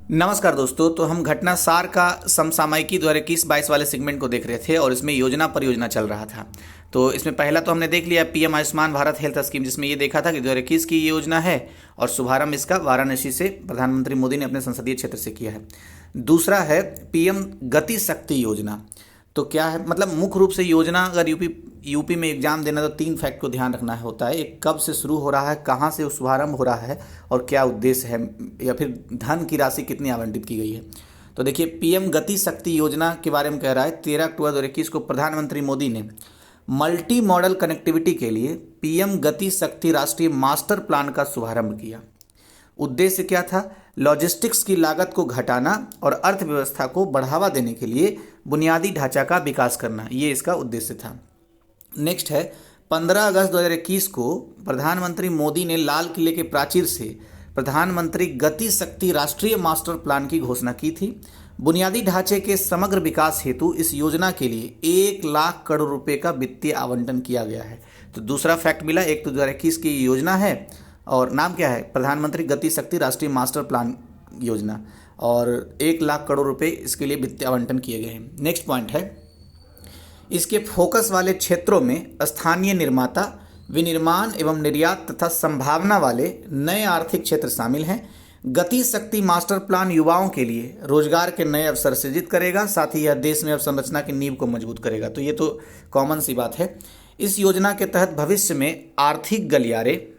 नमस्कार दोस्तों। तो हम घटना सार का समसामयिकी 2021-22 वाले सेगमेंट को देख रहे थे और इसमें योजना परियोजना चल रहा था। तो इसमें पहला तो हमने देख लिया PM Ayushman Bharat health scheme, जिसमें ये देखा था कि 2021 की ये योजना है और शुभारंभ इसका वाराणसी से प्रधानमंत्री मोदी ने अपने संसदीय क्षेत्र से किया है। दूसरा है पीएम गति शक्ति योजना। तो क्या है, मतलब मुख्य रूप से योजना अगर यूपी में एग्जाम देना तो 3 फैक्ट को ध्यान रखना होता है। एक, कब से शुरू हो रहा है, कहाँ से शुभारंभ हो रहा है और क्या उद्देश्य है, या फिर धन की राशि कितनी आवंटित की गई है। तो देखिए, पीएम गति शक्ति योजना के बारे में कह रहा है 13 अक्टूबर 2021 को प्रधानमंत्री मोदी ने मल्टी मॉडल कनेक्टिविटी के लिए पीएम गति शक्ति राष्ट्रीय मास्टर प्लान का शुभारंभ किया। उद्देश्य क्या था? लॉजिस्टिक्स की लागत को घटाना और अर्थव्यवस्था को बढ़ावा देने के लिए बुनियादी ढांचा का विकास करना, ये इसका उद्देश्य था। नेक्स्ट है 15 अगस्त 2021 को प्रधानमंत्री मोदी ने लाल किले के प्राचीर से प्रधानमंत्री गति शक्ति राष्ट्रीय मास्टर प्लान की घोषणा की थी। बुनियादी ढांचे के समग्र विकास हेतु इस योजना के लिए 1 लाख करोड़ रुपए का वित्तीय आवंटन किया गया है। तो दूसरा फैक्ट मिला, एक तो 2021 की योजना है और नाम क्या है, प्रधानमंत्री गति शक्ति राष्ट्रीय मास्टर प्लान योजना, और 1 लाख करोड़ रुपए इसके लिए वित्तीय आवंटन किए गए हैं। नेक्स्ट पॉइंट है, इसके फोकस वाले क्षेत्रों में स्थानीय निर्माता, विनिर्माण एवं निर्यात तथा संभावना वाले नए आर्थिक क्षेत्र शामिल हैं। गति शक्ति मास्टर प्लान युवाओं के लिए रोजगार के नए अवसर सृजित करेगा, साथ ही यह देश में अवसंरचना की नींव को मजबूत करेगा। तो ये तो कॉमन सी बात है। इस योजना के तहत भविष्य में आर्थिक गलियारे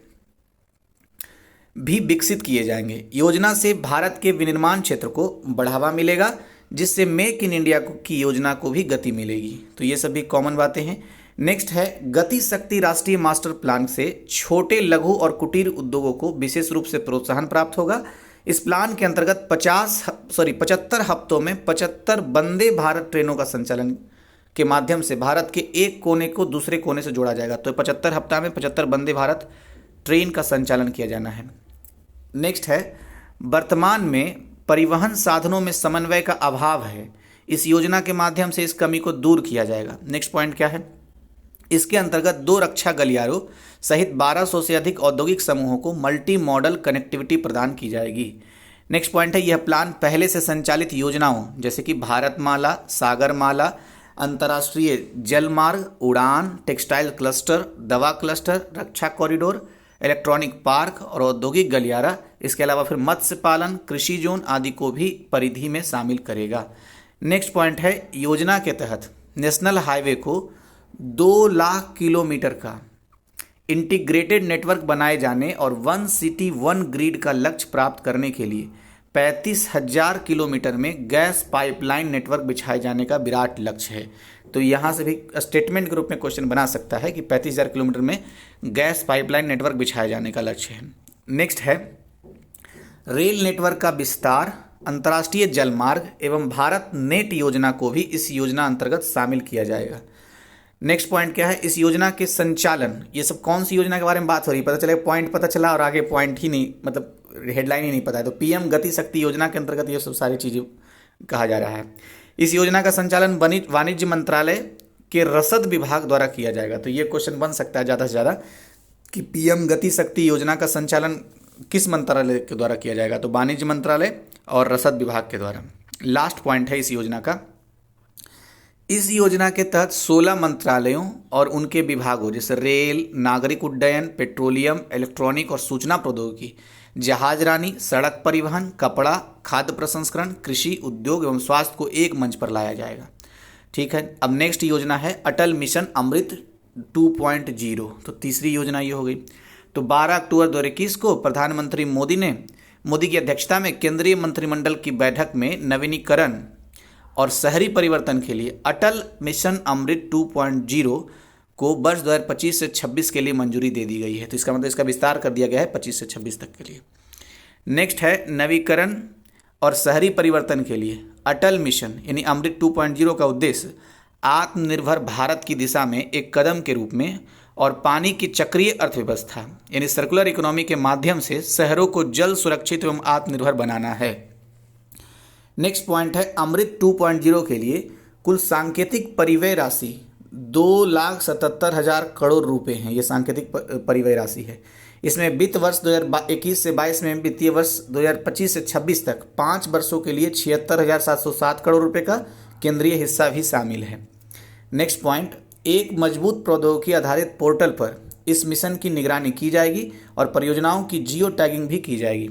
भी विकसित किए जाएंगे। योजना से भारत के विनिर्माण क्षेत्र को बढ़ावा मिलेगा, जिससे मेक इन इंडिया की योजना को भी गति मिलेगी। तो ये सभी कॉमन बातें हैं। नेक्स्ट है, गति शक्ति राष्ट्रीय मास्टर प्लान से छोटे लघु और कुटीर उद्योगों को विशेष रूप से प्रोत्साहन प्राप्त होगा। इस प्लान के अंतर्गत 75 हफ्तों में 75 वंदे भारत ट्रेनों का संचालन के माध्यम से भारत के एक कोने को दूसरे कोने से जोड़ा जाएगा। तो 75 हफ्ता में 75 वंदे भारत ट्रेन का संचालन किया जाना है। नेक्स्ट है, वर्तमान में परिवहन साधनों में समन्वय का अभाव है। इस योजना के माध्यम से इस कमी को दूर किया जाएगा। नेक्स्ट पॉइंट क्या है, इसके अंतर्गत 2 रक्षा गलियारों सहित 1200 से अधिक औद्योगिक समूहों को मल्टी मॉडल कनेक्टिविटी प्रदान की जाएगी। नेक्स्ट पॉइंट है, यह प्लान पहले से संचालित योजनाओं जैसे कि भारतमाला, सागरमाला, अंतर्राष्ट्रीय जलमार्ग, उड़ान, टेक्सटाइल क्लस्टर, दवा क्लस्टर, रक्षा कॉरिडोर, इलेक्ट्रॉनिक पार्क और औद्योगिक गलियारा, इसके अलावा फिर मत्स्य पालन, कृषि जोन आदि को भी परिधि में शामिल करेगा। नेक्स्ट पॉइंट है, योजना के तहत नेशनल हाईवे को 2 लाख किलोमीटर का इंटीग्रेटेड नेटवर्क बनाए जाने और 1 सिटी 1 ग्रिड का लक्ष्य प्राप्त करने के लिए 35,000 किलोमीटर में गैस पाइपलाइन नेटवर्क बिछाए जाने का विराट लक्ष्य है। तो यहाँ से भी स्टेटमेंट के रूप में क्वेश्चन बना सकता है कि 35,000 किलोमीटर में गैस पाइपलाइन नेटवर्क बिछाए जाने का लक्ष्य है। नेक्स्ट है, रेल नेटवर्क का विस्तार, अंतर्राष्ट्रीय जलमार्ग एवं भारत नेट योजना को भी इस योजना अंतर्गत शामिल किया जाएगा। नेक्स्ट पॉइंट क्या है, इस योजना के संचालन, ये सब कौन सी योजना के बारे में बात हो रही है, पता चले पॉइंट पता चला और आगे पॉइंट ही नहीं, मतलब हेडलाइन ही नहीं पता है। तो पीएम गति शक्ति योजना के अंतर्गत ये सब सारी चीज़ें कहा जा रहा है। इस योजना का संचालन वाणिज्य मंत्रालय के रसद विभाग द्वारा किया जाएगा। तो ये क्वेश्चन बन सकता है ज़्यादा से ज़्यादा कि पीएम गति शक्ति योजना का संचालन किस मंत्रालय के द्वारा किया जाएगा, तो वाणिज्य मंत्रालय और रसद विभाग के द्वारा। लास्ट पॉइंट है इस योजना का, इस योजना के तहत 16 मंत्रालयों और उनके विभागों जैसे रेल, नागरिक उड्डयन, पेट्रोलियम, इलेक्ट्रॉनिक और सूचना प्रौद्योगिकी, जहाजरानी, सड़क परिवहन, कपड़ा, खाद्य प्रसंस्करण, कृषि, उद्योग एवं स्वास्थ्य को एक मंच पर लाया जाएगा। ठीक है। अब नेक्स्ट योजना है अटल मिशन अमृत 2.0। तो तीसरी योजना ये हो गई। तो 12 अक्टूबर 2021 को प्रधानमंत्री मोदी की अध्यक्षता में केंद्रीय मंत्रिमंडल की बैठक में नवीनीकरण और शहरी परिवर्तन के लिए अटल मिशन अमृत 2.0 को वर्ष 2025 से 26 के लिए मंजूरी दे दी गई है। तो इसका मतलब इसका विस्तार कर दिया गया है 25 से 26 तक के लिए। नेक्स्ट है, नवीकरण और शहरी परिवर्तन के लिए अटल मिशन यानी अमृत 2.0 का उद्देश्य आत्मनिर्भर भारत की दिशा में एक कदम के रूप में और पानी की चक्रीय अर्थव्यवस्था यानी सर्कुलर इकोनॉमी के माध्यम से शहरों को जल सुरक्षित एवं आत्मनिर्भर बनाना है। नेक्स्ट पॉइंट है, अमृत 2.0 के लिए कुल सांकेतिक परिव्यय राशि 2,77,000 करोड़ रुपए हैं। ये सांकेतिक परिव्यय राशि है। इसमें वित्त वर्ष 2021 से 22 में वित्तीय वर्ष 2025 से 26 तक 5 वर्षों के लिए 76,707 करोड़ रुपए का केंद्रीय हिस्सा भी शामिल है। नेक्स्ट पॉइंट, एक मजबूत प्रौद्योगिकी आधारित पोर्टल पर इस मिशन की निगरानी की जाएगी और परियोजनाओं की जियो टैगिंग भी की जाएगी।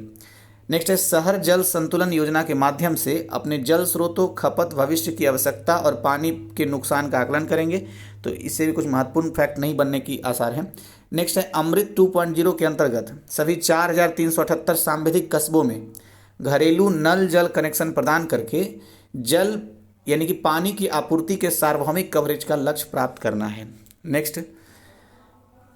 नेक्स्ट है, शहर जल संतुलन योजना के माध्यम से अपने जल स्रोतों, खपत, भविष्य की आवश्यकता और पानी के नुकसान का आकलन करेंगे। तो इससे भी कुछ महत्वपूर्ण फैक्ट नहीं बनने की आसार है। नेक्स्ट है, अमृत 2.0 के अंतर्गत सभी 4,378 सांविधिक कस्बों में घरेलू नल जल कनेक्शन प्रदान करके जल यानी कि पानी की आपूर्ति के सार्वभौमिक कवरेज का लक्ष्य प्राप्त करना है। नेक्स्ट,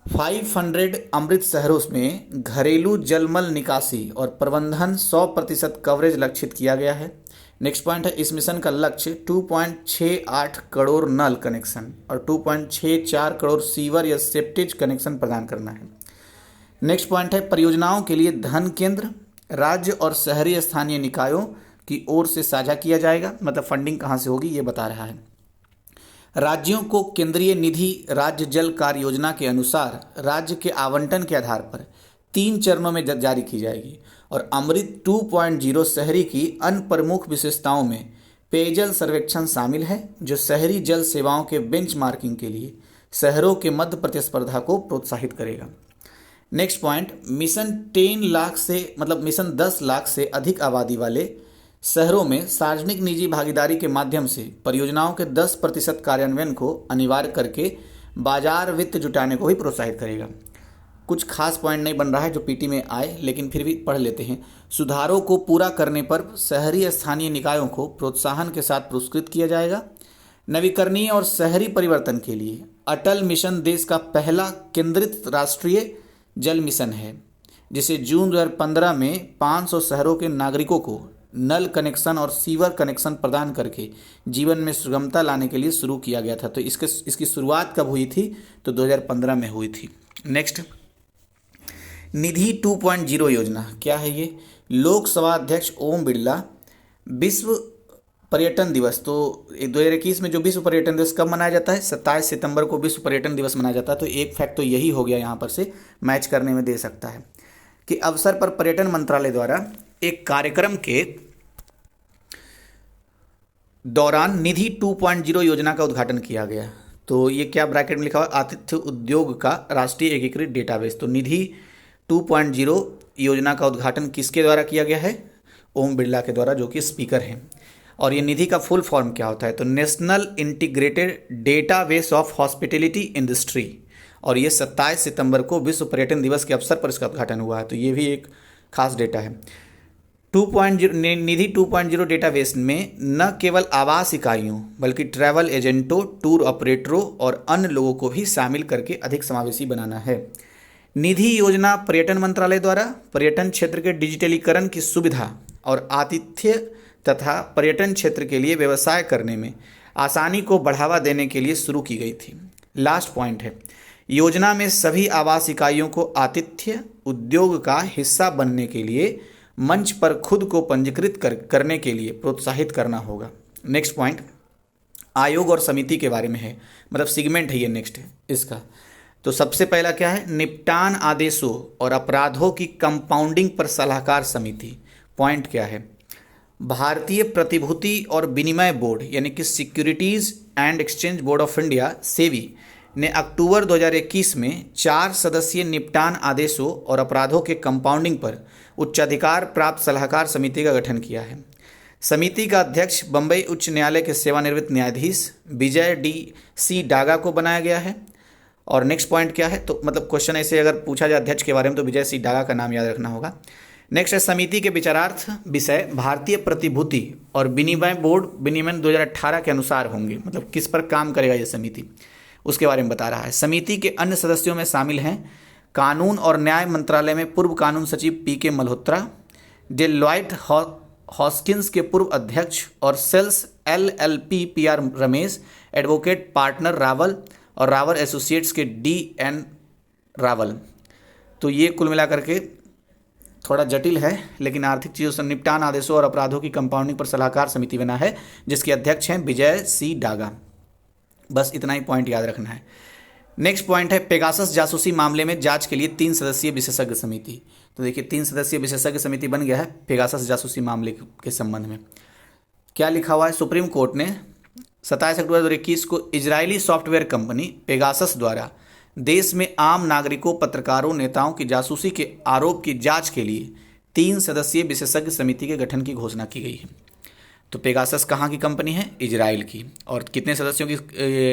500 अमृत शहरों में घरेलू जलमल निकासी और प्रबंधन 100% कवरेज लक्षित किया गया है। नेक्स्ट पॉइंट है, इस मिशन का लक्ष्य 2.68 करोड़ नल कनेक्शन और 2.64 करोड़ सीवर या सेप्टेज कनेक्शन प्रदान करना है। नेक्स्ट पॉइंट है, परियोजनाओं के लिए धन केंद्र, राज्य और शहरी स्थानीय निकायों की ओर से साझा किया जाएगा। मतलब फंडिंग कहाँ से होगी ये बता रहा है। राज्यों को केंद्रीय निधि राज्य जल कार्य योजना के अनुसार राज्य के आवंटन के आधार पर 3 चरणों में जारी की जाएगी और अमृत 2.0 शहरी की अन्य प्रमुख विशेषताओं में पेयजल सर्वेक्षण शामिल है, जो शहरी जल सेवाओं के बेंचमार्किंग के लिए शहरों के मध्य प्रतिस्पर्धा को प्रोत्साहित करेगा। नेक्स्ट पॉइंट, मिशन 10 लाख से अधिक आबादी वाले शहरों में सार्वजनिक निजी भागीदारी के माध्यम से परियोजनाओं के 10% कार्यान्वयन को अनिवार्य करके बाजार वित्त जुटाने को भी प्रोत्साहित करेगा। कुछ खास पॉइंट नहीं बन रहा है जो पीटी में आए, लेकिन फिर भी पढ़ लेते हैं। सुधारों को पूरा करने पर शहरी स्थानीय निकायों को प्रोत्साहन के साथ पुरस्कृत किया जाएगा। नवीकरणीय और शहरी परिवर्तन के लिए अटल मिशन देश का पहला केंद्रित राष्ट्रीय जल मिशन है, जिसे जून 2015 में 500 शहरों के नागरिकों को नल कनेक्शन और सीवर कनेक्शन प्रदान करके जीवन में सुगमता लाने के लिए शुरू किया गया था। तो इसकी शुरुआत कब हुई थी? तो 2015 में हुई थी। नेक्स्ट, निधि 2.0 योजना क्या है ये? लोकसभा अध्यक्ष ओम बिरला विश्व पर्यटन दिवस, तो 2021 में जो विश्व पर्यटन दिवस कब मनाया जाता है? 27 सितंबर को विश्व पर्यटन दिवस मनाया जाता है। तो एक फैक्ट तो यही हो गया, यहाँ पर से मैच करने में दे सकता है कि अवसर पर पर्यटन मंत्रालय द्वारा एक कार्यक्रम के दौरान निधि 2.0 योजना का उद्घाटन किया गया। तो ये क्या ब्रैकेट में लिखा हुआ? आतिथ्य उद्योग का राष्ट्रीय एकीकृत डेटाबेस। तो निधि 2.0 योजना का उद्घाटन किसके द्वारा किया गया है? ओम बिरला के द्वारा, जो कि स्पीकर हैं। और ये निधि का फुल फॉर्म क्या होता है? तो national integrated database of hospitality industry. और ये 27 सितंबर को विश्व पर्यटन दिवस के अवसर पर इसका उद्घाटन हुआ है। तो ये भी एक खास डेटा है। 2.0 निधि 2.0 डेटाबेस में न केवल आवास इकाइयों बल्कि ट्रैवल एजेंटों, टूर ऑपरेटरों और अन्य लोगों को भी शामिल करके अधिक समावेशी बनाना है। निधि योजना पर्यटन मंत्रालय द्वारा पर्यटन क्षेत्र के डिजिटलीकरण की सुविधा और आतिथ्य तथा पर्यटन क्षेत्र के लिए व्यवसाय करने में आसानी को बढ़ावा देने के लिए शुरू की गई थी। लास्ट पॉइंट है, योजना में सभी आवास इकाइयों को आतिथ्य उद्योग का हिस्सा बनने के लिए मंच पर खुद को पंजीकृत करने के लिए प्रोत्साहित करना होगा। नेक्स्ट पॉइंट आयोग और समिति के बारे में है, मतलब सेगमेंट है ये नेक्स्ट है इसका। तो सबसे पहला क्या है? निपटान आदेशों और अपराधों की कंपाउंडिंग पर सलाहकार समिति। पॉइंट क्या है? भारतीय प्रतिभूति और विनिमय बोर्ड यानी कि securities and exchange board of India SEBI ने अक्टूबर 2021 में 4 सदस्यीय निपटान आदेशों और अपराधों के कंपाउंडिंग पर उच्चाधिकार प्राप्त सलाहकार समिति का गठन किया है। समिति का अध्यक्ष बंबई उच्च न्यायालय के सेवानिवृत्त न्यायाधीश विजय सी डागा को बनाया गया है। और नेक्स्ट पॉइंट क्या है? तो मतलब क्वेश्चन ऐसे अगर पूछा जाए अध्यक्ष के बारे में तो विजय सी डागा का नाम याद रखना होगा। नेक्स्ट है, समिति के विचारार्थ विषय भारतीय प्रतिभूति और विनिमय बोर्ड विनियमन 2018 के अनुसार होंगे। मतलब किस पर काम करेगा ये समिति, उसके बारे में बता रहा है। समिति के अन्य सदस्यों में शामिल हैं कानून और न्याय मंत्रालय में पूर्व कानून सचिव पीके मल्होत्रा, डेलॉयट हॉस्किंस के पूर्व अध्यक्ष और sales LLP PR Ramesh, advocate partner Rawal और रावल एसोसिएट्स के डीएन रावल। तो ये कुल मिलाकर के थोड़ा जटिल है, लेकिन आर्थिक चीज़ों से निपटान आदेशों और अपराधों की कंपाउंडिंग पर सलाहकार समिति बना है, जिसके अध्यक्ष हैं विजय सी डागा। बस इतना ही पॉइंट याद रखना है। नेक्स्ट पॉइंट है पेगासस जासूसी मामले में जांच के लिए 3 सदस्यीय विशेषज्ञ समिति। तो देखिए 3 सदस्यीय विशेषज्ञ समिति बन गया है पेगासस जासूसी मामले के संबंध में। क्या लिखा हुआ है, सुप्रीम कोर्ट ने 27 अक्टूबर 2021 को इजरायली सॉफ्टवेयर कंपनी पेगासस द्वारा देश में आम नागरिकों, पत्रकारों, नेताओं की जासूसी के आरोप की जांच के लिए 3 सदस्यीय विशेषज्ञ समिति के गठन की घोषणा की गई है। तो पेगासस कहाँ की कंपनी है, इजराइल की। और कितने सदस्यों की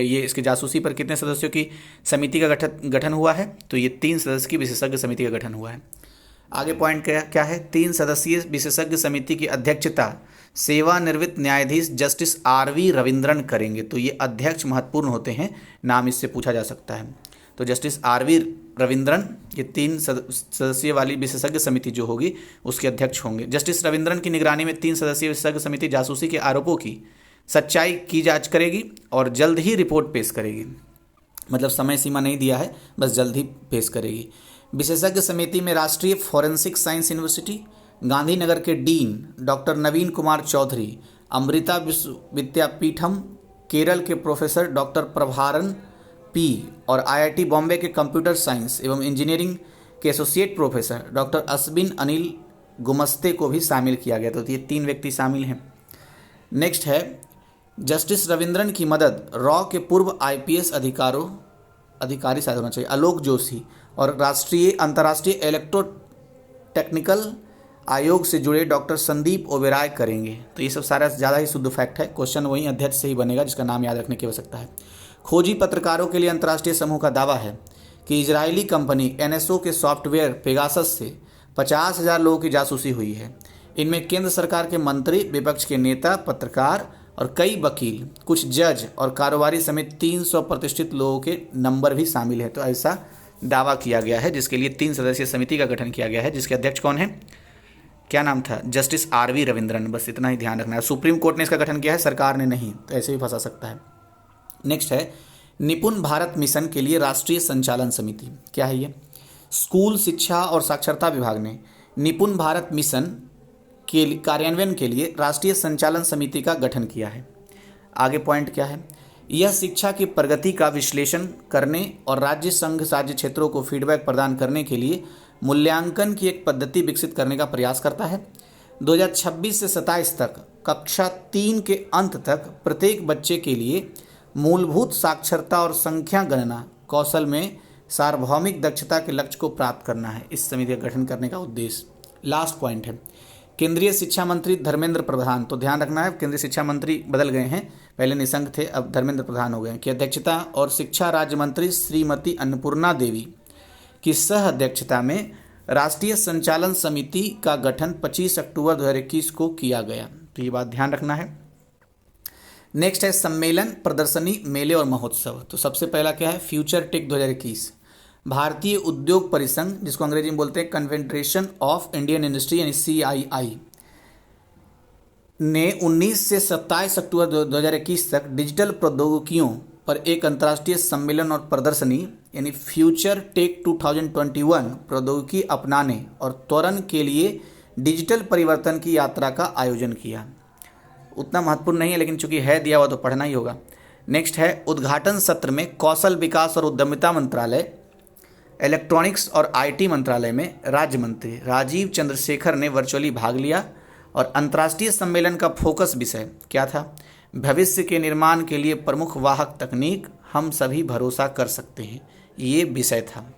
ये इसके जासूसी पर कितने सदस्यों की समिति का गठन हुआ है, तो ये 3 सदस्य की विशेषज्ञ समिति का गठन हुआ है। आगे पॉइंट क्या है, 3 सदस्यीय विशेषज्ञ समिति की अध्यक्षता सेवानिवृत्त न्यायाधीश जस्टिस RV रविंद्रन करेंगे। तो ये अध्यक्ष महत्वपूर्ण होते हैं, नाम इससे पूछा जा सकता है। तो जस्टिस RV रविंद्रन ये 3 सदस्यीय वाली विशेषज्ञ समिति जो होगी उसके अध्यक्ष होंगे। जस्टिस रविंद्रन की निगरानी में 3 सदस्यीय विशेषज्ञ समिति जासूसी के आरोपों की सच्चाई की जांच करेगी और जल्द ही रिपोर्ट पेश करेगी। मतलब समय सीमा नहीं दिया है, बस जल्द ही पेश करेगी। विशेषज्ञ समिति में राष्ट्रीय फॉरेंसिक साइंस यूनिवर्सिटी गांधीनगर के डीन डॉक्टर नवीन कुमार चौधरी, अमृता विश्व विद्यापीठम केरल के प्रोफेसर डॉक्टर प्रभारन P और IIT बॉम्बे के कंप्यूटर साइंस एवं इंजीनियरिंग के associate professor doctor Ashwin Anil Gumaste को भी शामिल किया गया। तो ये 3 व्यक्ति शामिल हैं। नेक्स्ट है जस्टिस रविंद्रन की मदद रॉ के पूर्व IPS अधिकारी शायद होना चाहिए आलोक जोशी और अंतर्राष्ट्रीय इलेक्ट्रो टेक्निकल आयोग से जुड़े डॉक्टर संदीप ओबेराय करेंगे। तो ये सब सारा ज़्यादा ही शुद्ध फैक्ट है, क्वेश्चन वही अध्यक्ष से ही बनेगा जिसका नाम याद रखने की आवश्यकता है। खोजी पत्रकारों के लिए अंतर्राष्ट्रीय समूह का दावा है कि इजरायली कंपनी NSO के सॉफ्टवेयर पेगासस से 50,000 लोगों की जासूसी हुई है। इनमें केंद्र सरकार के मंत्री, विपक्ष के नेता, पत्रकार और कई वकील, कुछ जज और कारोबारी समेत 300 प्रतिष्ठित लोगों के नंबर भी शामिल है। तो ऐसा दावा किया गया है जिसके लिए 3 सदस्यीय समिति का गठन किया गया है, जिसके अध्यक्ष कौन है, क्या नाम था, जस्टिस RV रविंद्रन। बस इतना ही ध्यान रखना है। सुप्रीम कोर्ट ने इसका गठन किया है, सरकार ने नहीं, तो ऐसे भी फंसा सकता है। नेक्स्ट है निपुण भारत मिशन के लिए राष्ट्रीय संचालन समिति। क्या है ये, स्कूल शिक्षा और साक्षरता विभाग ने निपुण भारत मिशन के कार्यान्वयन के लिए राष्ट्रीय संचालन समिति का गठन किया है। आगे पॉइंट क्या है, यह शिक्षा की प्रगति का विश्लेषण करने और राज्य संघ राज्य क्षेत्रों को फीडबैक प्रदान करने के लिए मूल्यांकन की एक पद्धति विकसित करने का प्रयास करता है। 2026 से 27 तक कक्षा 3 के अंत तक प्रत्येक बच्चे के लिए मूलभूत साक्षरता और संख्या गणना कौशल में सार्वभौमिक दक्षता के लक्ष्य को प्राप्त करना है इस समिति का गठन करने का उद्देश्य। लास्ट पॉइंट है केंद्रीय शिक्षा मंत्री धर्मेंद्र प्रधान। तो ध्यान रखना है केंद्रीय शिक्षा मंत्री बदल गए हैं, पहले निशंक थे, अब धर्मेंद्र प्रधान हो गए हैं, की अध्यक्षता और शिक्षा राज्य मंत्री श्रीमती अन्नपूर्णा देवी की सह अध्यक्षता में राष्ट्रीय संचालन समिति का गठन 25 अक्टूबर 2021 को किया गया। तो ये बात ध्यान रखना है। नेक्स्ट है सम्मेलन, प्रदर्शनी, मेले और महोत्सव। तो सबसे पहला क्या है, फ्यूचर टेक 2021। भारतीय उद्योग परिसंघ, जिसको अंग्रेजी में बोलते हैं कन्फेडरेशन ऑफ इंडियन इंडस्ट्री यानी CII, ने 19 से 27 अक्टूबर 2021 तक डिजिटल प्रौद्योगिकियों पर एक अंतर्राष्ट्रीय सम्मेलन और प्रदर्शनी यानी फ्यूचर टेक 2021 प्रौद्योगिकी अपनाने और त्वरण के लिए डिजिटल परिवर्तन की यात्रा का आयोजन किया। उतना महत्वपूर्ण नहीं है, लेकिन चूंकि है दिया हुआ तो पढ़ना ही होगा। नेक्स्ट है उद्घाटन सत्र में कौशल विकास और उद्यमिता मंत्रालय, इलेक्ट्रॉनिक्स और IT मंत्रालय में राज्य मंत्री राजीव चंद्रशेखर ने वर्चुअली भाग लिया और अंतर्राष्ट्रीय सम्मेलन का फोकस विषय क्या था, भविष्य के निर्माण के लिए प्रमुख वाहक तकनीक, हम सभी भरोसा कर सकते हैं, ये विषय था।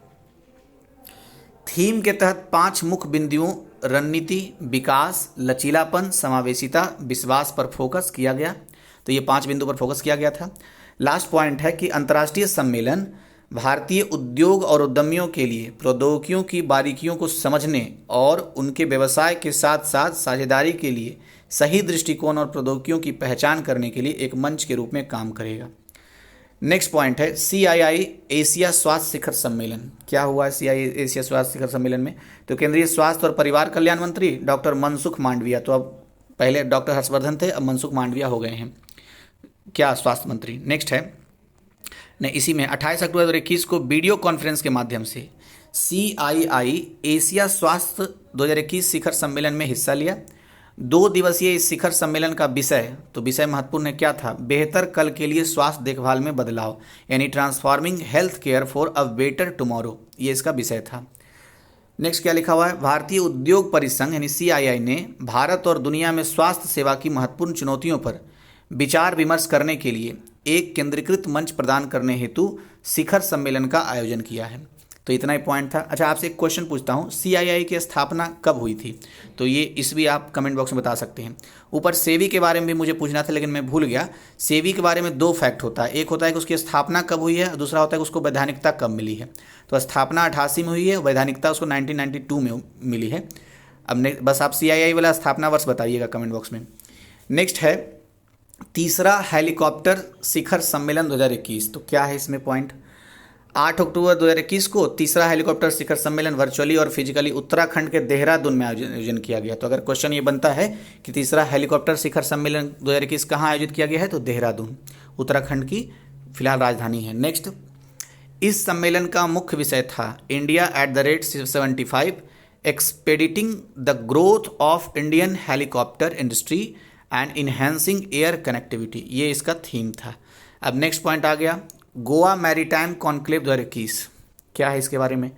थीम के तहत 5 मुख्य बिंदुओं रणनीति, विकास, लचीलापन, समावेशिता, विश्वास पर फोकस किया गया। तो ये 5 बिंदु पर फोकस किया गया था। लास्ट पॉइंट है कि अंतर्राष्ट्रीय सम्मेलन भारतीय उद्योग और उद्यमियों के लिए प्रौद्योगिकियों की बारीकियों को समझने और उनके व्यवसाय के साथ साथ साझेदारी के लिए सही दृष्टिकोण और प्रौद्योगिकियों की पहचान करने के लिए एक मंच के रूप में काम करेगा। नेक्स्ट पॉइंट है CII एशिया स्वास्थ्य शिखर सम्मेलन। क्या हुआ है CII एशिया स्वास्थ्य शिखर सम्मेलन में, तो केंद्रीय स्वास्थ्य और परिवार कल्याण मंत्री डॉक्टर मनसुख मांडविया, तो अब पहले डॉक्टर हर्षवर्धन थे, अब मनसुख मांडविया हो गए हैं क्या स्वास्थ्य मंत्री। नेक्स्ट है ने इसी में 28 अक्टूबर 2021 को वीडियो कॉन्फ्रेंस के माध्यम से CII एशिया स्वास्थ्य 2021 शिखर सम्मेलन में हिस्सा लिया 2 दिवसीय इस शिखर सम्मेलन का विषय, तो विषय महत्वपूर्ण है, क्या था? बेहतर कल के लिए स्वास्थ्य देखभाल में बदलाव, यानी transforming health care for a better tomorrow, ये इसका विषय था। नेक्स्ट क्या लिखा हुआ है? भारतीय उद्योग परिसंघ यानी CII ने भारत और दुनिया में स्वास्थ्य सेवा की महत्वपूर्ण चुनौतियों पर विचार विमर्श करने के लिए एक केंद्रीकृत मंच प्रदान करने हेतु शिखर सम्मेलन का आयोजन किया है। तो इतना ही पॉइंट था। अच्छा, आपसे एक क्वेश्चन पूछता हूँ, CII की स्थापना कब हुई थी? तो ये ईस्वी आप कमेंट बॉक्स में बता सकते हैं। ऊपर सेवी के बारे में भी मुझे पूछना था लेकिन मैं भूल गया। सेवी के बारे में 2 फैक्ट होता है, एक होता है कि उसकी स्थापना कब हुई है, दूसरा होता है कि उसको वैधानिकता कब मिली है। तो स्थापना 88 में हुई है, वैधानिकता उसको 1992 में मिली है। अब बस आप CII वाला स्थापना वर्ष बताइएगा कमेंट बॉक्स में। नेक्स्ट है तीसरा हेलीकॉप्टर शिखर सम्मेलन 2021। तो क्या है इसमें पॉइंट? 8 अक्टूबर 2021 को तीसरा हेलीकॉप्टर शिखर सम्मेलन वर्चुअली और फिजिकली उत्तराखंड के देहरादून में आयोजन किया गया। तो अगर क्वेश्चन ये बनता है कि तीसरा हेलीकॉप्टर शिखर सम्मेलन 2021 कहाँ आयोजित किया गया है, तो देहरादून, उत्तराखंड की फिलहाल राजधानी है। नेक्स्ट, इस सम्मेलन का मुख्य विषय था India @75 expediting the growth of Indian helicopter industry and enhancing air connectivity, ये इसका थीम था। अब नेक्स्ट पॉइंट आ गया गोवा मैरीटाइम कॉन्क्लेव 2021। क्या है इसके बारे में?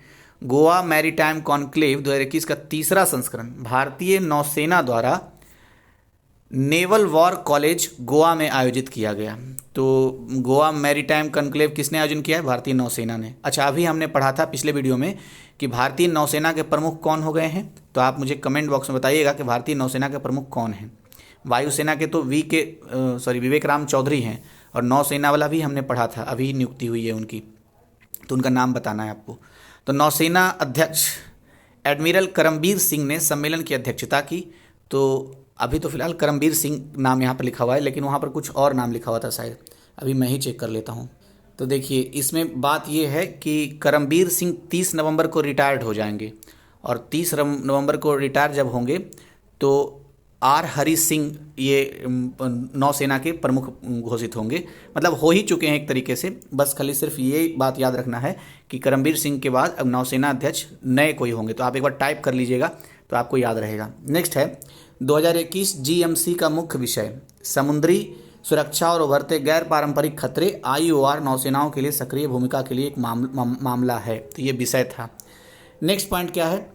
गोवा मैरीटाइम कॉन्क्लेव 2021 का तीसरा संस्करण भारतीय नौसेना द्वारा नेवल वॉर कॉलेज गोवा में आयोजित किया गया। तो गोवा मैरीटाइम कॉन्क्लेव किसने आयोजन किया है? भारतीय नौसेना ने। अच्छा, अभी हमने पढ़ा था पिछले वीडियो में कि भारतीय नौसेना के प्रमुख कौन हो गए हैं, तो आप मुझे कमेंट बॉक्स में बताइएगा कि भारतीय नौसेना के प्रमुख कौन हैं। वायुसेना के तो विवेक राम चौधरी हैं, और नौसेना वाला भी हमने पढ़ा था, अभी नियुक्ति हुई है उनकी, तो उनका नाम बताना है आपको। तो नौसेना अध्यक्ष एडमिरल करमबीर सिंह ने सम्मेलन की अध्यक्षता की। तो अभी तो फिलहाल करमबीर सिंह नाम यहाँ पर लिखा हुआ है, लेकिन वहाँ पर कुछ और नाम लिखा हुआ था शायद, अभी मैं ही चेक कर लेता हूँ। तो देखिए, इसमें बात ये है कि करमबीर सिंह 30 नवंबर को रिटायर्ड हो जाएंगे, और 30 नवंबर को रिटायर जब होंगे तो R हरी सिंह ये नौसेना के प्रमुख घोषित होंगे, मतलब हो ही चुके हैं एक तरीके से। बस खाली सिर्फ ये बात याद रखना है कि करमबीर सिंह के बाद अब नौसेना अध्यक्ष नए कोई होंगे, तो आप एक बार टाइप कर लीजिएगा तो आपको याद रहेगा। नेक्स्ट है 2021 GMC का मुख्य विषय समुद्री सुरक्षा और उभरते गैर पारंपरिक खतरे, IOR नौसेनाओं के लिए सक्रिय भूमिका के लिए एक मामला है, तो ये विषय था। नेक्स्ट पॉइंट क्या है?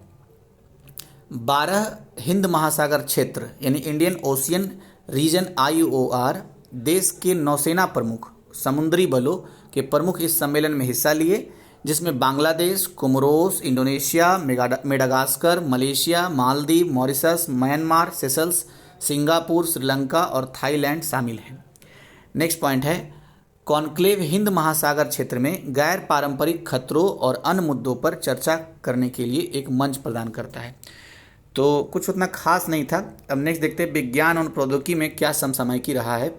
12 हिंद महासागर क्षेत्र यानी इंडियन ओशियन रीजन IOR देश के नौसेना प्रमुख, समुद्री बलों के प्रमुख इस सम्मेलन में हिस्सा लिए, जिसमें Bangladesh, Comoros, Indonesia, Madagascar, Malaysia, Maldives, Mauritius, Myanmar, Seychelles, Singapore, Sri Lanka और थाईलैंड शामिल हैं। नेक्स्ट पॉइंट है कॉन्क्लेव हिंद महासागर क्षेत्र में गैर पारंपरिक खतरों और अन्य मुद्दों पर चर्चा करने के लिए एक मंच प्रदान करता है। तो कुछ उतना खास नहीं था। अब नेक्स्ट देखते हैं विज्ञान और प्रौद्योगिकी में क्या समसामयिकी रहा है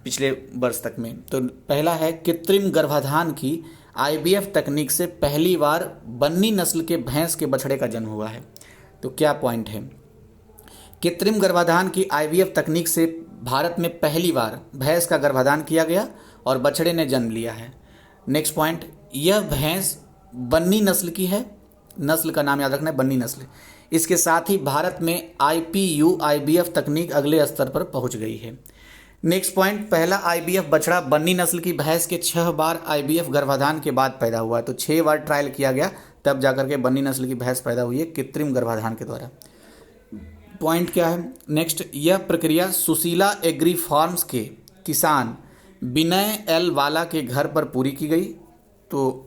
पिछले वर्ष तक में। तो पहला है कृत्रिम गर्भाधान की IVF तकनीक से पहली बार बन्नी नस्ल के भैंस के बछड़े का जन्म हुआ है। तो क्या पॉइंट है? कृत्रिम गर्भाधान की IVF तकनीक से भारत में पहली बार भैंस का गर्भाधान किया गया और बछड़े ने जन्म लिया है। नेक्स्ट पॉइंट, यह भैंस बन्नी नस्ल की है, नस्ल का नाम याद रखना है, बन्नी नस्ल। इसके साथ ही भारत में IPU IVF तकनीक अगले स्तर पर पहुंच गई है। नेक्स्ट पॉइंट, पहला IVF बछड़ा बन्नी नस्ल की भैंस के 6 बार IVF गर्भाधान के बाद पैदा हुआ है। तो 6 बार ट्रायल किया गया तब जाकर के बन्नी नस्ल की भैंस पैदा हुई है कृत्रिम गर्भाधान के द्वारा। पॉइंट क्या है? नेक्स्ट, यह प्रक्रिया सुशीला एग्री फार्म्स के किसान विनय L वाला के घर पर पूरी की गई। तो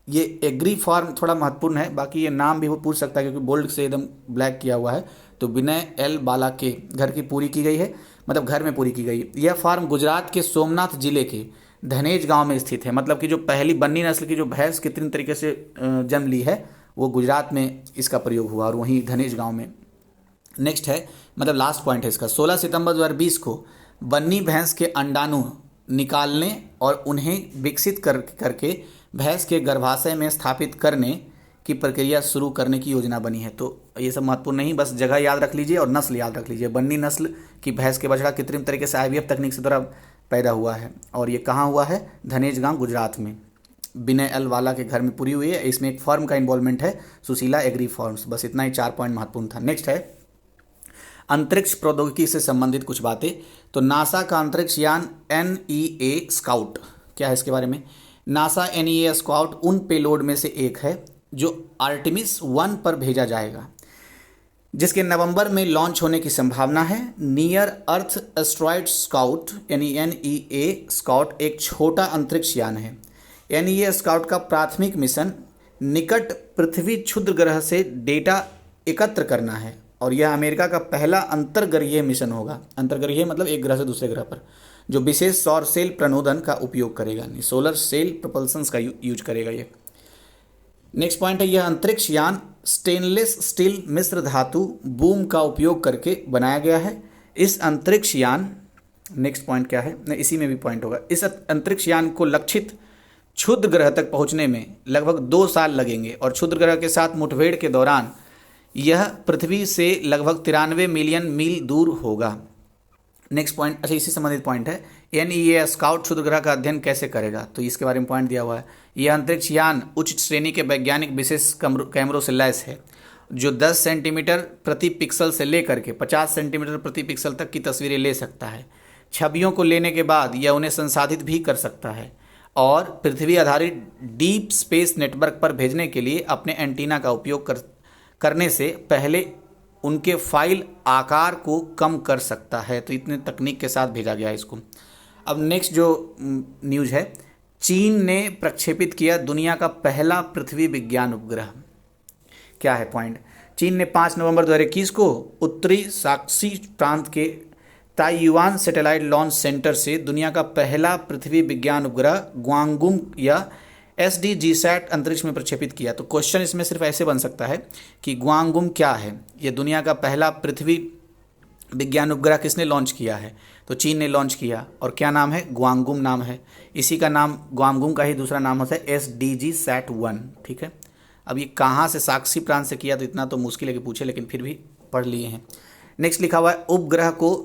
ये एग्री फार्म थोड़ा महत्वपूर्ण है, बाकी ये नाम भी वो पूछ सकता है क्योंकि बोल्ड से एकदम ब्लैक किया हुआ है। तो विनय L बाला के घर की पूरी की गई है, मतलब घर में पूरी की गई। यह फार्म गुजरात के सोमनाथ जिले के धनेज गांव में स्थित है, मतलब कि जो पहली बन्नी नस्ल की जो भैंस कितनी तरीके से जन्म ली है वो गुजरात में इसका प्रयोग हुआ और वहीं धनेज गांव में। नेक्स्ट है, मतलब लास्ट पॉइंट है इसका, 16 सितंबर 2020 को बन्नी भैंस के अंडाणु निकालने और उन्हें विकसित करके भैंस के गर्भाशय में स्थापित करने की प्रक्रिया शुरू करने की योजना बनी है। तो ये सब महत्वपूर्ण नहीं, बस जगह याद रख लीजिए और नस्ल याद रख लीजिए। बन्नी नस्ल की भैंस के बछड़ा कृत्रिम तरीके से IVF तकनीक से द्वारा पैदा हुआ है और ये कहाँ हुआ है? धनेज गांव गुजरात में विनय L वाला के घर में पूरी हुई है। इसमें एक फर्म का इन्वॉल्वमेंट है, सुशीला एग्री फार्म्स। बस इतना ही 4 पॉइंट महत्वपूर्ण था। नेक्स्ट है अंतरिक्ष प्रौद्योगिकी से संबंधित कुछ बातें। तो नासा का अंतरिक्ष यान NEA स्काउट, क्या है इसके बारे में? नासा NEA स्काउट उन पेलोड में से एक है जो आर्टेमिस 1 पर भेजा जाएगा, जिसके नवंबर में लॉन्च होने की संभावना है। नियर अर्थ एस्ट्रॉयड स्काउट यानी NEA स्काउट एक छोटा अंतरिक्ष यान है। NEA स्काउट का प्राथमिक मिशन निकट पृथ्वी क्षुद्र ग्रह से डेटा एकत्र करना है और यह अमेरिका का पहला अंतर्ग्रहीय मिशन होगा। अंतर्ग्रहीय मतलब एक ग्रह से दूसरे ग्रह पर, जो विशेष सौर सेल प्रणोदन का उपयोग करेगा, सोलर सेल प्रपल्सन का यूज करेगा ये। नेक्स्ट पॉइंट है, यह अंतरिक्ष यान स्टेनलेस स्टील मिश्र धातु बूम का उपयोग करके बनाया गया है। इस अंतरिक्ष यान, नेक्स्ट पॉइंट क्या है, नहीं इसी में भी पॉइंट होगा, इस अंतरिक्ष यान को लक्षित क्षुद्र ग्रह तक पहुंचने में लगभग 2 साल लगेंगे और क्षुद्र ग्रह के साथ मुठभेड़ के दौरान यह पृथ्वी से लगभग 93 मिलियन मील दूर होगा। नेक्स्ट पॉइंट, अच्छा इसी संबंधित पॉइंट है, NEA स्काउट क्षुद्र ग्रह का अध्ययन कैसे करेगा, तो इसके बारे में पॉइंट दिया हुआ है। यह अंतरिक्ष यान उच्च श्रेणी के वैज्ञानिक विशेष कैमरों से लैस है, जो 10 सेंटीमीटर प्रति पिक्सल से लेकर के 50 सेंटीमीटर प्रति पिक्सल तक की तस्वीरें ले सकता है। छवियों को लेने के बाद यह उन्हें संसाधित भी कर सकता है और पृथ्वी आधारित डीप स्पेस नेटवर्क पर भेजने के लिए अपने एंटीना का उपयोग करने से पहले उनके फाइल आकार को कम कर सकता है। तो इतने तकनीक के साथ भेजा गया है इसको। अब नेक्स्ट जो न्यूज़ है, चीन ने प्रक्षेपित किया दुनिया का पहला पृथ्वी विज्ञान उपग्रह। क्या है पॉइंट, चीन ने 5 नवंबर 2021 को उत्तरी शाक्सी प्रांत के ताइयुआन सैटेलाइट लॉन्च सेंटर से दुनिया का पहला पृथ्वी विज्ञान उपग्रह ग्वांगुम या SDGsat अंतरिक्ष में प्रक्षेपित किया। तो क्वेश्चन इसमें सिर्फ ऐसे बन सकता है कि ग्वांगुम क्या है, ये दुनिया का पहला पृथ्वी विज्ञान उपग्रह किसने लॉन्च किया है, तो चीन ने लॉन्च किया और क्या नाम है, ग्वांगुम नाम है। इसी का नाम, ग्वांगुम का ही दूसरा नाम होता है SDGsat 1। ठीक है, अब ये कहाँ से, साक्षी प्रांत से किया, तो इतना तो मुश्किल है कि पूछे, लेकिन फिर भी पढ़ लिए हैं। नेक्स्ट लिखा हुआ है, उपग्रह को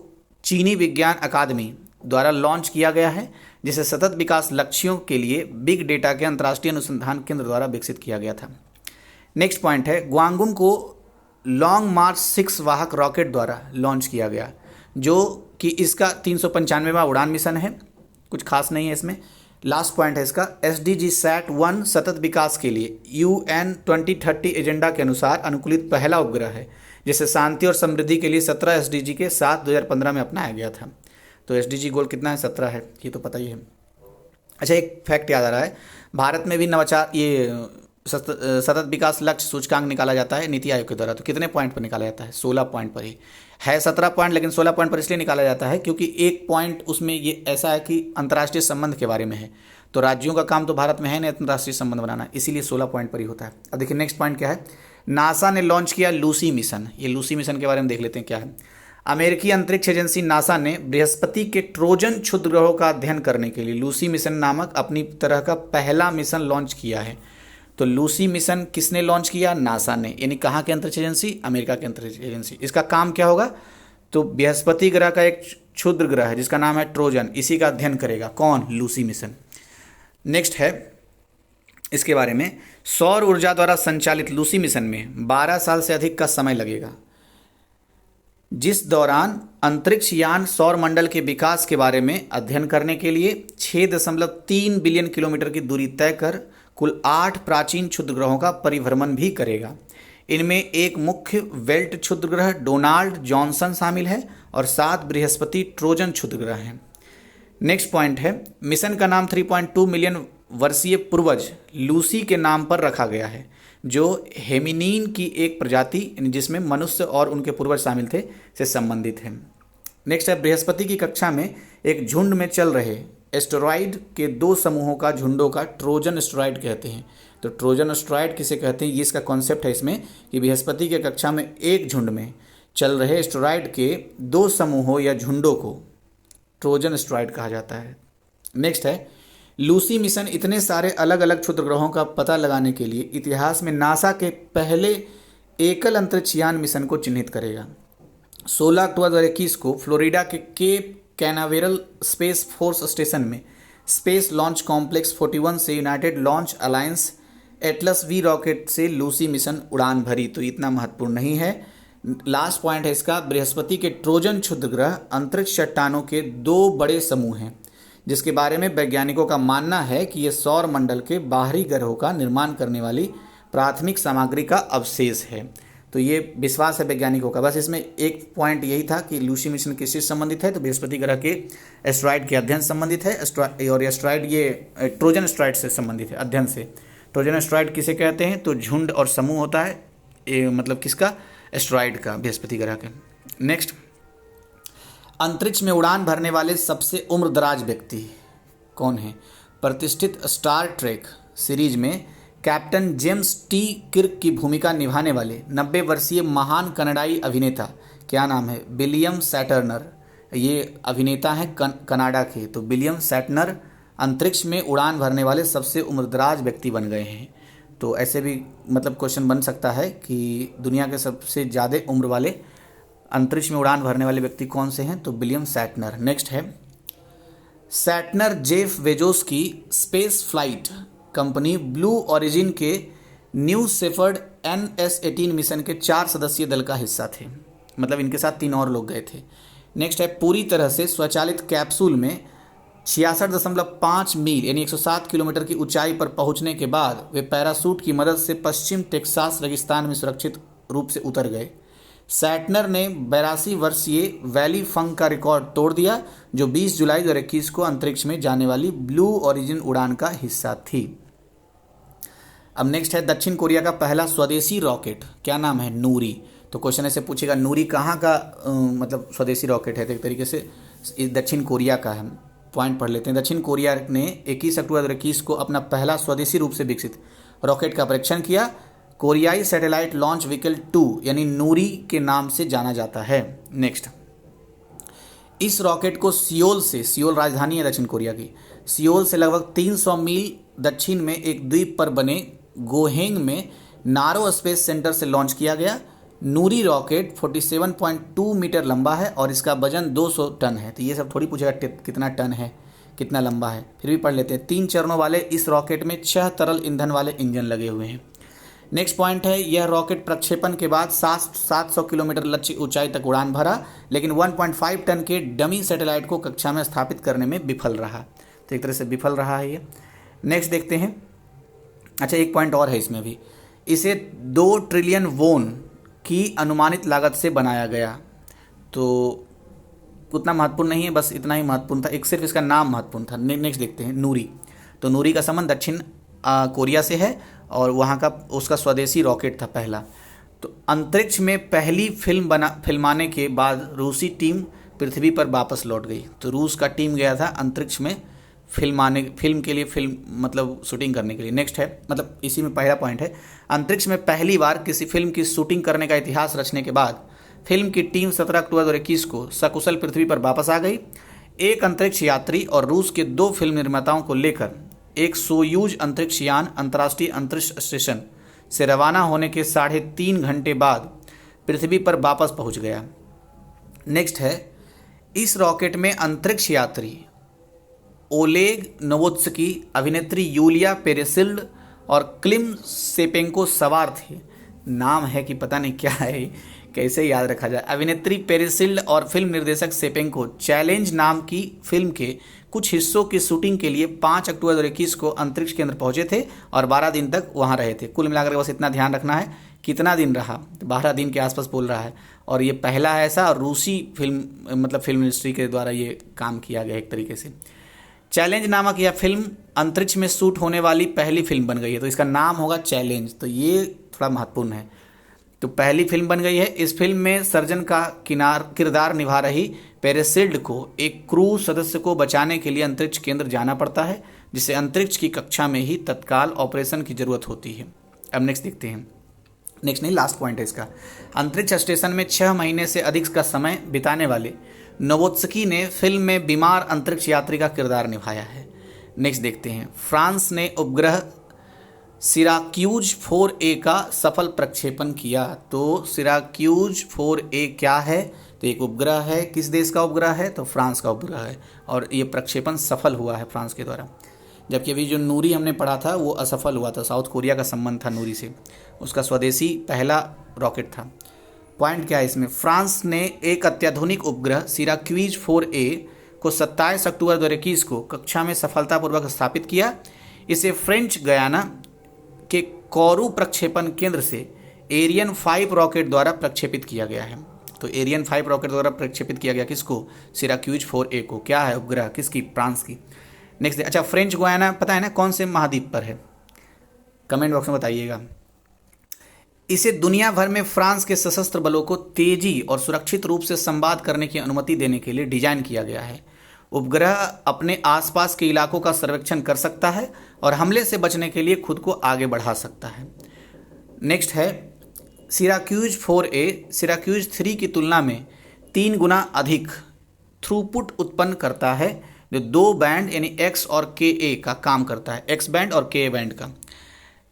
चीनी विज्ञान अकादमी द्वारा लॉन्च किया गया है, जिसे सतत विकास लक्ष्यों के लिए बिग डेटा के अंतर्राष्ट्रीय अनुसंधान केंद्र द्वारा विकसित किया गया था। नेक्स्ट पॉइंट है, ग्वांगुम को लॉन्ग मार्च 6 वाहक रॉकेट द्वारा लॉन्च किया गया, जो कि इसका 395वां उड़ान मिशन है, कुछ खास नहीं है इसमें। लास्ट पॉइंट है इसका, SDGsat 1 सतत विकास के लिए UN 2030 एजेंडा के अनुसार अनुकूलित पहला उपग्रह है, जिसे शांति और समृद्धि के लिए 17 SDG के साथ 2015 में अपनाया गया था। तो SDG गोल कितना है, 17 है, ये तो पता ही है। अच्छा एक फैक्ट याद आ रहा है, भारत में भी नवाचार, ये सतत विकास लक्ष्य सूचकांक निकाला जाता है नीति आयोग के द्वारा। तो कितने पॉइंट पर निकाला जाता है, 16 पॉइंट पर ही है। 17 पॉइंट, लेकिन 16 पॉइंट पर इसलिए निकाला जाता है क्योंकि एक पॉइंट उसमें ये ऐसा है कि अंतर्राष्ट्रीय संबंध के बारे में है। तो राज्यों का काम तो भारत में है ना अंतर्राष्ट्रीय संबंध बनाना, इसीलिए 16 पॉइंट पर ही होता है। अब देखिए नेक्स्ट पॉइंट क्या है, नासा ने लॉन्च किया लूसी मिशन। ये लूसी मिशन के बारे में देख लेते हैं क्या है। अमेरिकी अंतरिक्ष एजेंसी नासा ने बृहस्पति के ट्रोजन क्षुद्र ग्रहों का अध्ययन करने के लिए लूसी मिशन नामक अपनी तरह का पहला मिशन लॉन्च किया है। तो लूसी मिशन किसने लॉन्च किया, नासा ने, यानी कहाँ के अंतरिक्ष एजेंसी, अमेरिका के अंतरिक्ष एजेंसी। इसका काम क्या होगा, तो बृहस्पति ग्रह का एक क्षुद्र ग्रह है जिसका नाम है ट्रोजन, इसी का अध्ययन करेगा कौन, लूसी मिशन। नेक्स्ट है इसके बारे में, सौर ऊर्जा द्वारा संचालित लूसी मिशन में 12 साल से अधिक का समय लगेगा, जिस दौरान अंतरिक्ष यान सौर मंडल के विकास के बारे में अध्ययन करने के लिए 6.3 बिलियन किलोमीटर की दूरी तय कर कुल 8 प्राचीन क्षुद्र ग्रहों का परिभ्रमण भी करेगा। इनमें एक मुख्य वेल्ट क्षुद्र ग्रह डोनाल्ड जॉनसन शामिल है और 7 बृहस्पति ट्रोजन क्षुद्र ग्रह हैं। नेक्स्ट पॉइंट है, मिशन का नाम 3.2 मिलियन वर्षीय पूर्वज लूसी के नाम पर रखा गया है, जो हेमिनीन की एक प्रजाति जिसमें मनुष्य और उनके पूर्वज शामिल थे से संबंधित है। नेक्स्ट है, बृहस्पति की कक्षा में एक झुंड में चल रहे एस्टेरॉइड के 2 समूहों का झुंडों का ट्रोजन एस्टेरॉइड कहते हैं। तो ट्रोजन एस्टेरॉइड किसे कहते हैं, ये इसका कॉन्सेप्ट है इसमें कि बृहस्पति के कक्षा में एक झुंड में चल रहे एस्टेरॉइड के 2 समूहों या झुंडों को ट्रोजन एस्टेरॉइड कहा जाता है। नेक्स्ट है, लूसी मिशन इतने सारे अलग अलग क्षुद्र ग्रहों का पता लगाने के लिए इतिहास में नासा के पहले एकल अंतरिक्ष यान मिशन को चिन्हित करेगा। 16 अक्टूबर 2021 को फ्लोरिडा के Cape Canaveral Space Force Station में स्पेस लॉन्च कॉम्प्लेक्स 41 से United Launch Alliance Atlas V rocket से लूसी मिशन उड़ान भरी। तो इतना महत्वपूर्ण नहीं है, लास्ट पॉइंट है इसका, बृहस्पति के ट्रोजन क्षुद्र ग्रह अंतरिक्ष चट्टानों के 2 बड़े समूह हैं, जिसके बारे में वैज्ञानिकों का मानना है कि ये सौर मंडल के बाहरी ग्रहों का निर्माण करने वाली प्राथमिक सामग्री का अवशेष है। तो ये विश्वास है वैज्ञानिकों का। बस इसमें एक पॉइंट यही था कि लूसी मिशन किससे संबंधित है, तो बृहस्पति ग्रह के एस्ट्रॉइड के अध्ययन से संबंधित है। और एस्ट्रॉइड ये ट्रोजन एस्ट्रॉइड से संबंधित है, अध्ययन से। ट्रोजन एस्ट्रॉइड किसे कहते हैं, तो झुंड और समूह होता है, मतलब किसका, एस्ट्रॉइड का, बृहस्पति ग्रह के। नेक्स्ट, अंतरिक्ष में उड़ान भरने वाले सबसे उम्रदराज व्यक्ति कौन है। प्रतिष्ठित स्टार ट्रेक सीरीज में कैप्टन जेम्स टी किर्क की भूमिका निभाने वाले 90 वर्षीय महान कनाडाई अभिनेता, क्या नाम है, विलियम सैटर्नर। ये अभिनेता हैं कनाडा के। तो विलियम सैटर्नर अंतरिक्ष में उड़ान भरने वाले सबसे उम्रदराज व्यक्ति बन गए हैं। तो ऐसे भी मतलब क्वेश्चन बन सकता है कि दुनिया के सबसे ज़्यादा उम्र वाले अंतरिक्ष में उड़ान भरने वाले व्यक्ति कौन से हैं, तो विलियम सैटर्नर। नेक्स्ट है, सैटर्नर जेफ बेजोस की space flight company blue origin के न्यू शेफर्ड NS-18 मिशन के 4 सदस्यीय दल का हिस्सा थे, मतलब इनके साथ 3 और लोग गए थे। नेक्स्ट है, पूरी तरह से स्वचालित कैप्सूल में 66.5 मील यानी 107 किलोमीटर की ऊंचाई पर पहुंचने के बाद वे पैराशूट की मदद से पश्चिम टेक्सास रेगिस्तान में सुरक्षित रूप से उतर गए। सैटर्नर ने 82 वर्षीय वैली फंक का रिकॉर्ड तोड़ दिया, जो 20 जुलाई 2021 को अंतरिक्ष में जाने वाली ब्लू ओरिजिन उड़ान का हिस्सा थी। अब नेक्स्ट है, दक्षिण कोरिया का पहला स्वदेशी रॉकेट, क्या नाम है, नूरी। तो क्वेश्चन ऐसे पूछेगा, नूरी कहाँ का मतलब स्वदेशी रॉकेट है, तो एक तरीके से दक्षिण कोरिया का है। पॉइंट पढ़ लेते हैं। दक्षिण कोरिया ने 21 अक्टूबर 2021 को अपना पहला स्वदेशी रूप से विकसित रॉकेट का परीक्षण किया। कोरियाई सैटेलाइट लॉन्च व्हीकल 2 यानी नूरी के नाम से जाना जाता है। नेक्स्ट, इस रॉकेट को सियोल राजधानी है दक्षिण कोरिया की, सियोल से लगभग 300 मील दक्षिण में एक द्वीप पर बने गोहेंग में नारो स्पेस सेंटर से लॉन्च किया गया। नूरी रॉकेट 47.2 मीटर लंबा है और इसका वजन 200 टन है। तो ये सब थोड़ी पूछेगा कितना टन है, कितना लंबा है, फिर भी पढ़ लेते हैं। 3 चरणों वाले इस रॉकेट में 6 तरल ईंधन वाले इंजन लगे हुए हैं। नेक्स्ट पॉइंट है, यह रॉकेट प्रक्षेपण के बाद 700 किलोमीटर लक्ष्य ऊंचाई तक उड़ान भरा, लेकिन 1.5 टन के डमी सैटेलाइट को कक्षा में स्थापित करने में विफल रहा। तो एक तरह से विफल रहा है ये। नेक्स्ट देखते हैं। अच्छा, एक पॉइंट और है इसमें भी, इसे 2 ट्रिलियन वोन की अनुमानित लागत से बनाया गया। तो उतना महत्वपूर्ण नहीं है, बस इतना ही महत्वपूर्ण था, एक सिर्फ इसका नाम महत्वपूर्ण था। नेक्स्ट देखते हैं, नूरी। तो नूरी का संबंध दक्षिण कोरिया से है और वहाँ का उसका स्वदेशी रॉकेट था पहला। तो अंतरिक्ष में पहली फिल्माने के बाद रूसी टीम पृथ्वी पर वापस लौट गई। तो रूस का टीम गया था अंतरिक्ष में फिल्म के लिए, मतलब शूटिंग करने के लिए। नेक्स्ट है, मतलब इसी में पहला पॉइंट है, अंतरिक्ष में पहली बार किसी फिल्म की शूटिंग करने का इतिहास रचने के बाद फिल्म की टीम 17 अक्टूबर 2021 को सकुशल पृथ्वी पर वापस आ गई। एक अंतरिक्ष यात्री और रूस के 2 फिल्म निर्माताओं को लेकर एक सोयूज अंतरिक्ष यान अंतर्राष्ट्रीय अंतरिक्ष स्टेशन से रवाना होने के 3.5 घंटे बाद पृथ्वी पर वापस पहुंच गया। नेक्स्ट है, इस रॉकेट में अंतरिक्ष यात्री ओलेग नोवोत्स्की, अभिनेत्री यूलिया पेरेसिल्ड और क्लिम सेपेंको सवार थे। नाम है कि पता नहीं क्या है, कैसे याद रखा जाए। अभिनेत्री पेरेसिल्ड और फिल्म निर्देशक सेपेंको चैलेंज नाम की फिल्म के कुछ हिस्सों की शूटिंग के लिए 5 अक्टूबर 2021 को अंतरिक्ष केंद्र पहुंचे थे और 12 दिन तक वहां रहे थे। कुल मिलाकर बस इतना ध्यान रखना है, कितना दिन रहा, 12 दिन के आसपास बोल रहा है। और ये पहला है ऐसा, और रूसी फिल्म इंडस्ट्री के द्वारा ये काम किया गया एक तरीके से। चैलेंज नामक यह फिल्म अंतरिक्ष में शूट होने वाली पहली फिल्म बन गई है, तो इसका नाम होगा चैलेंज। तो ये थोड़ा महत्वपूर्ण है। तो पहली फिल्म बन गई है। इस फिल्म में सर्जन का किरदार निभा रही पेरेसिल्ड को एक क्रू सदस्य को बचाने के लिए अंतरिक्ष केंद्र जाना पड़ता है, जिसे अंतरिक्ष की कक्षा में ही तत्काल ऑपरेशन की जरूरत होती है। अब नेक्स्ट देखते हैं, नेक्स्ट नहीं लास्ट पॉइंट है इसका। अंतरिक्ष स्टेशन में 6 महीने से अधिक का समय बिताने वाले नोवोत्स्की ने फिल्म में बीमार अंतरिक्ष यात्री का किरदार निभाया है। नेक्स्ट देखते हैं, फ्रांस ने उपग्रह सिराक्यूज 4A का सफल प्रक्षेपण किया। तो सिराक्यूज 4A क्या है, तो एक उपग्रह है। किस देश का उपग्रह है, तो फ्रांस का उपग्रह है, और ये प्रक्षेपण सफल हुआ है फ्रांस के द्वारा। जबकि अभी जो नूरी हमने पढ़ा था वो असफल हुआ था, साउथ कोरिया का संबंध था नूरी से, उसका स्वदेशी पहला रॉकेट था। पॉइंट क्या है इसमें, फ्रांस ने एक अत्याधुनिक उपग्रह सिराक्यूज 4A को 27 अक्टूबर 2021 को कक्षा में सफलतापूर्वक स्थापित किया। इसे फ्रेंच गयाना के कोरू प्रक्षेपण केंद्र से एरियन 5 रॉकेट द्वारा प्रक्षेपित किया गया है। तो एरियन 5 रॉकेट द्वारा प्रक्षेपित किया गया किसको, सिराक्यूज 4A को। क्या है उपग्रह, किसकी, फ्रांस की। नेक्स्ट, अच्छा फ्रेंच गुयाना पता है ना कौन से महाद्वीप पर है, कमेंट बॉक्स में बताइएगा। इसे दुनिया भर में फ्रांस के सशस्त्र बलों को तेजी और सुरक्षित रूप से संवाद करने की अनुमति देने के लिए डिजाइन किया गया है। उपग्रह अपने आसपास के इलाकों का सर्वेक्षण कर सकता है और हमले से बचने के लिए खुद को आगे बढ़ा सकता है। नेक्स्ट है सिराक्यूज 4A सिराक्यूज 3 की तुलना में 3 गुना अधिक थ्रूपुट उत्पन्न करता है, जो 2 बैंड यानी X और KA का काम करता है, X बैंड और KA बैंड का।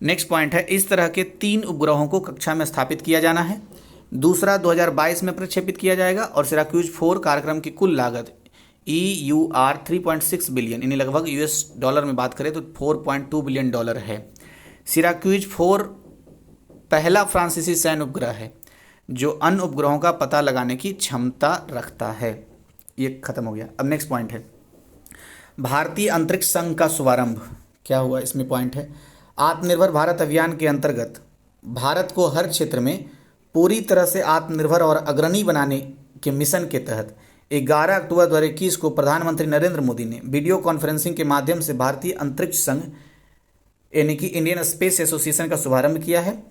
नेक्स्ट पॉइंट है, इस तरह के 3 उपग्रहों को कक्षा में स्थापित किया जाना है। दूसरा 2022 में प्रक्षेपित किया जाएगा और सिराक्यूज 4 कार्यक्रम की कुल लागत EUR 3.6 बिलियन यानी लगभग $, में बात करें तो $4.2 बिलियन है। सिराक्यूज 4 पहला फ्रांसीसी सैन्य उपग्रह है जो अन्य उपग्रहों का पता लगाने की क्षमता रखता है। ये खत्म हो गया। अब नेक्स्ट पॉइंट है भारतीय अंतरिक्ष संघ का शुभारंभ। क्या हुआ इसमें पॉइंट है, आत्मनिर्भर भारत अभियान के अंतर्गत भारत को हर क्षेत्र में पूरी तरह से आत्मनिर्भर और अग्रणी बनाने के मिशन के तहत 11 अक्टूबर 2021 को प्रधानमंत्री नरेंद्र मोदी ने वीडियो कॉन्फ्रेंसिंग के माध्यम से भारतीय अंतरिक्ष संघ यानी कि इंडियन स्पेस एसोसिएशन का शुभारंभ किया है।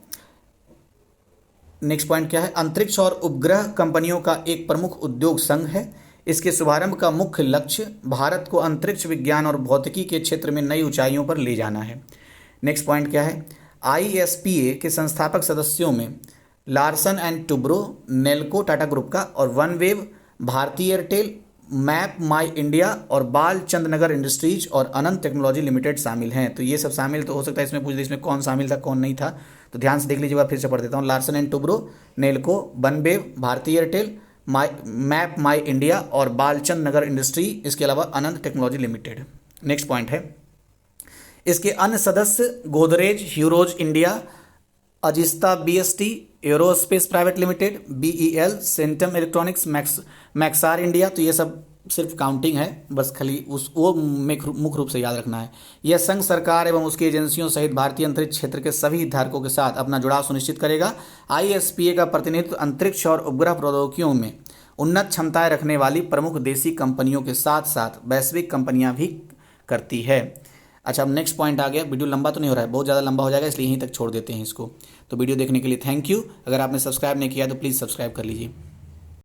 नेक्स्ट पॉइंट क्या है, अंतरिक्ष और उपग्रह कंपनियों का एक प्रमुख उद्योग संघ है। इसके शुभारंभ का मुख्य लक्ष्य भारत को अंतरिक्ष विज्ञान और भौतिकी के क्षेत्र में नई ऊंचाइयों पर ले जाना है। नेक्स्ट पॉइंट क्या है, ISPA के संस्थापक सदस्यों में Larsen and Toubro, Nelco Tata group का और वनवेव, Bharti Airtel, map my India और बाल चंद्रनगर इंडस्ट्रीज और अनंत टेक्नोलॉजी लिमिटेड शामिल हैं। तो ये सब शामिल तो हो सकता है इसमें पूछ दे इसमें कौन शामिल था कौन नहीं था, तो ध्यान से देख लीजिएगा, फिर से पढ़ देता हूँ। Larsen and Toubro, Nelco, OneWeb, Bharti Airtel, map my India और बालचंद नगर इंडस्ट्री, इसके अलावा Ananth technology limited. Next point है, इसके अन्य सदस्य गोदरेज, ह्यूरोज India, Azista BST, aerospace private limited, BEL, Centum electronics, Maxar India. तो ये सब सिर्फ काउंटिंग है, बस खाली वो मुख्य रूप से याद रखना है। यह संघ सरकार एवं उसकी एजेंसियों सहित भारतीय अंतरिक्ष क्षेत्र के सभी हितधारकों के साथ अपना जुड़ाव सुनिश्चित करेगा। ISPA का प्रतिनिधित्व अंतरिक्ष और उपग्रह प्रौद्योगिकियों में उन्नत क्षमताएं रखने वाली प्रमुख देसी कंपनियों के साथ साथ वैश्विक कंपनियां भी करती है। अच्छा, अब नेक्स्ट पॉइंट आ गया। वीडियो लंबा तो नहीं हो रहा है, बहुत ज़्यादा लंबा हो जाएगा, इसलिए यहीं तक छोड़ देते हैं इसको। तो वीडियो देखने के लिए थैंक यू। अगर आपने सब्सक्राइब नहीं किया तो प्लीज़ सब्सक्राइब कर लीजिए।